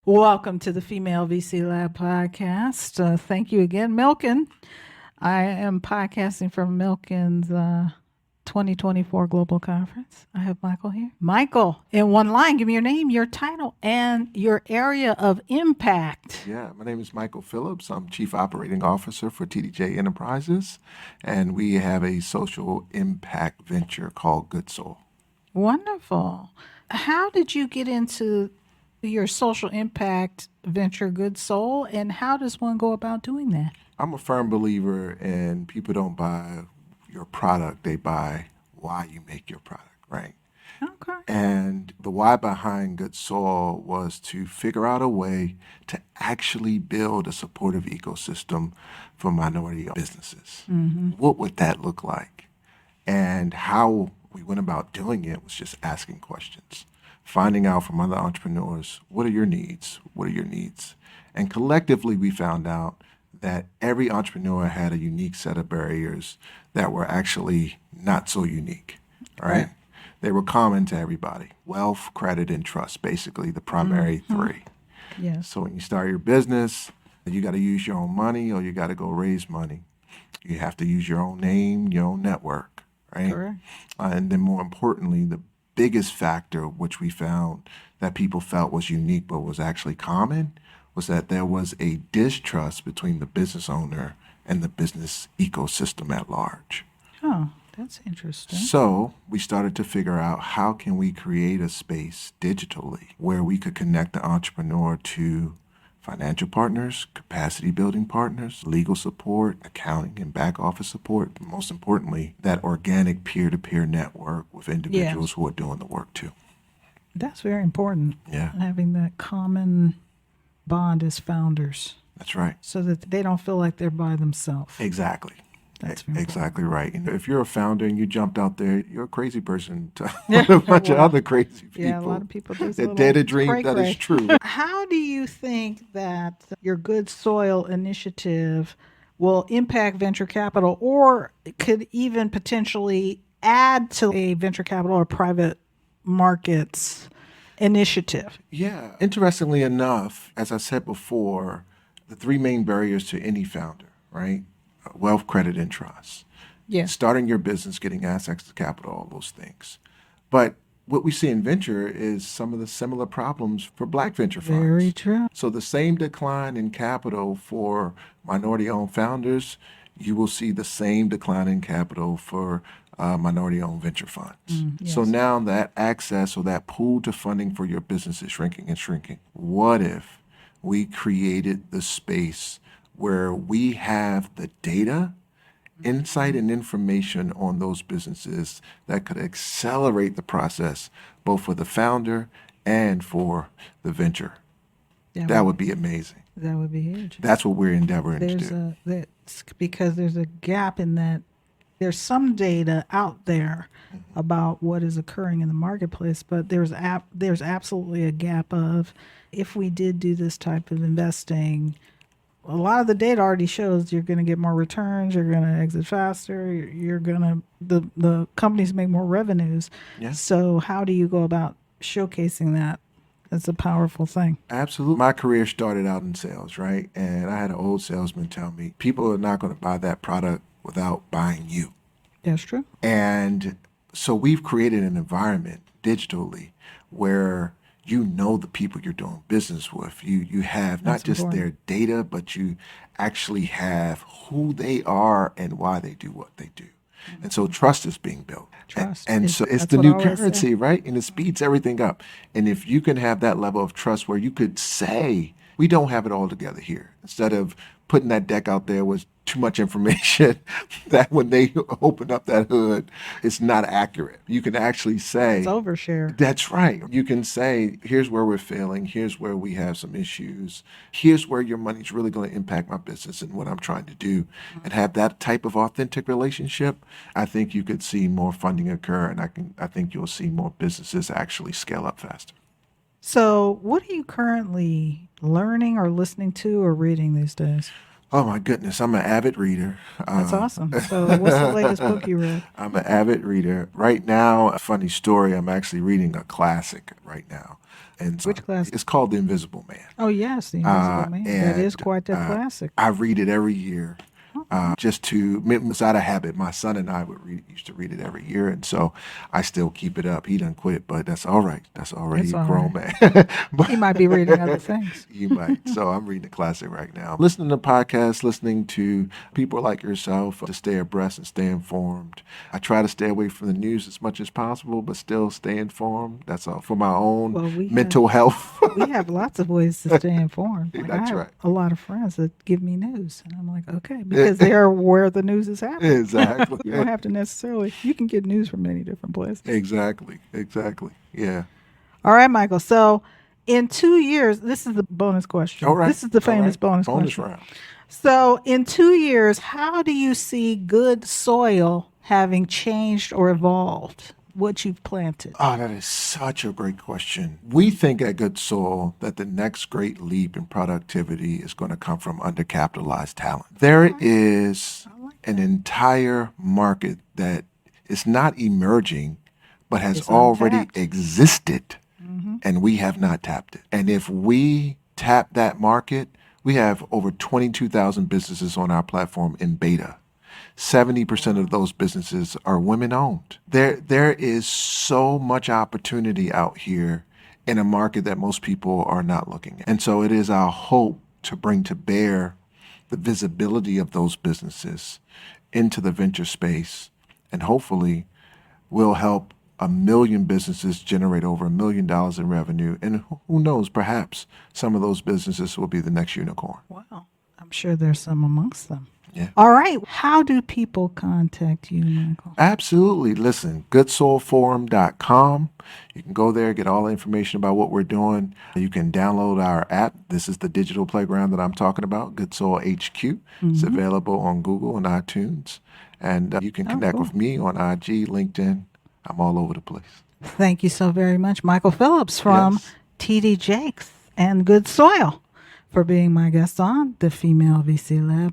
Welcome to the Female VC Lab podcast. Thank you again, Milken. I am podcasting from Milken's 2024 Global Conference. I have Michael here. Michael, in one line, give me your name, your title, and your area of impact. Yeah, my name is Michael Phillips. I'm Chief Operating Officer for TDJ Enterprises, and we have a social impact venture called GoodSoil. Wonderful. How did you get into your social impact venture, Good Soul, and how does one go about doing that? I'm a firm believer in people don't buy your product, they buy why you make your product, right? Okay. And the why behind Good Soil was to figure out a way to actually build a supportive ecosystem for minority businesses. What would that look like? And how we went about doing it was just asking questions, finding out from other entrepreneurs, what are your needs? What are your needs? And collectively, we found out that every entrepreneur had a unique set of barriers that were actually not so unique, right? Right. They were common to everybody. Wealth, credit, and trust, basically the primary three. Yes. So when you start your business, you got to use your own money or you got to go raise money. You have to use your own name, your own network, right? Correct. And then more importantly, the biggest factor which we found that people felt was unique but was actually common was that there was a distrust between the business owner and the business ecosystem at large. Oh, that's interesting. So we started to figure out how can we create a space digitally where we could connect the entrepreneur to financial partners, capacity building partners, legal support, accounting and back office support. But most importantly, that organic peer-to-peer network with individuals who are doing the work too. That's very important. Yeah, Having that common bond as founders that's right. so that they don't feel like they're by themselves. Exactly. That's very Exactly right. You know, if you're a founder and you jumped out there, you're a crazy person to Yeah, a bunch of well, other crazy people. Yeah, a lot of people just that dare to dream that is true. How do you think that your Good Soil initiative will impact venture capital or could even potentially add to a venture capital or private markets initiative? Yeah. Interestingly enough, as I said before, the three main barriers to any founder, right? Wealth, credit, and trust. Yes. Starting your business, getting access to capital, all those things. But what we see in venture is some of the similar problems for black venture funds. Very true. So the same decline in capital for minority-owned founders, you will see the same decline in capital for minority-owned venture funds. So yes. now that access or that pool to funding for your business is shrinking and shrinking. What if we created the space where we have the data, insight, and information on those businesses that could accelerate the process both for the founder and for the venture? That would be amazing. That would be huge. That's what we're endeavoring to do. That's because there's a gap in that. There's some data out there about what is occurring in the marketplace, but there's absolutely a gap of if we did do this type of investing, a lot of the data already shows you're going to get more returns, you're going to exit faster, you're going to the companies make more revenues. Yeah. So how do you go about showcasing that? It's a powerful thing. Absolutely. My career started out in sales, right? And I had an old salesman tell me, people are not going to buy that product without buying you. That's true. And so we've created an environment digitally where you know the people you're doing business with. You have not That's just important. their data, but you actually have who they are and why they do what they do. And so trust is being built. Trust And is- so it's that's the what I new always say. currency, right? And it speeds everything up. And if you can have that level of trust where you could say, we don't have it all together here, instead of putting that deck out there with too much information that when they open up that hood, it's not accurate. You can actually say, It's overshare. that's right. You can say, here's where we're failing. Here's where we have some issues. Here's where your money's really going to impact my business and what I'm trying to do. And have that type of authentic relationship. I think you could see more funding occur, and I think you'll see more businesses actually scale up faster. So, what are you currently learning or listening to or reading these days? Oh my goodness, I'm an avid reader. That's awesome. So what's the latest book you read? I'm an avid reader. Right now, a funny story, I'm actually reading a classic right now. And so Which class? it's called The Invisible Man. Oh, yes, The Invisible Man. That is And quite a classic. I read it every year. Just to, it was out of habit. My son and I used to read it every year, and so I still keep it up. He done quit, but that's all right. That's all right. It's He's a all grown right. man. But He might be reading other things. you might. So I'm reading a classic right now. Listening to podcasts, listening to people like yourself to stay abreast and stay informed. I try to stay away from the news as much as possible, but still stay informed. That's all for my own Well, we mental health. We have lots of ways to stay informed. Like, That's I have right. a lot of friends that give me news, and I'm like, okay, because they're where the news is happening. Exactly. You don't have to necessarily. You can get news from many different places. Exactly. Yeah. All right, Michael. So, in 2 years, this is the bonus question. All right. This is the All famous right. bonus question. round. So, in 2 years, how do you see good soil having changed or evolved what you've planted? Oh, that is such a great question. We think at Good Soil that the next great leap in productivity is going to come from undercapitalized talent. There is an entire market that is not emerging, but has It's already untapped. existed, and we have not tapped it. And if we tap that market, we have over 22,000 businesses on our platform in beta. 70% of those businesses are women owned. There is so much opportunity out here in a market that most people are not looking at. And so it is our hope to bring to bear the visibility of those businesses into the venture space, and hopefully we'll help 1 million businesses generate over $1 million in revenue. And who knows, perhaps some of those businesses will be the next unicorn. Wow. I'm sure there's some amongst them. Yeah. All right. How do people contact you, Michael? Absolutely. Listen, goodsoilforum.com. You can go there, get all the information about what we're doing. You can download our app. This is the digital playground that I'm talking about, Good Soil HQ. It's available on Google and iTunes. And you can connect with me on IG, LinkedIn. I'm all over the place. Thank you so very much, Michael Phillips from Yes. TDJ and Good Soil, for being my guest on the Female VC Lab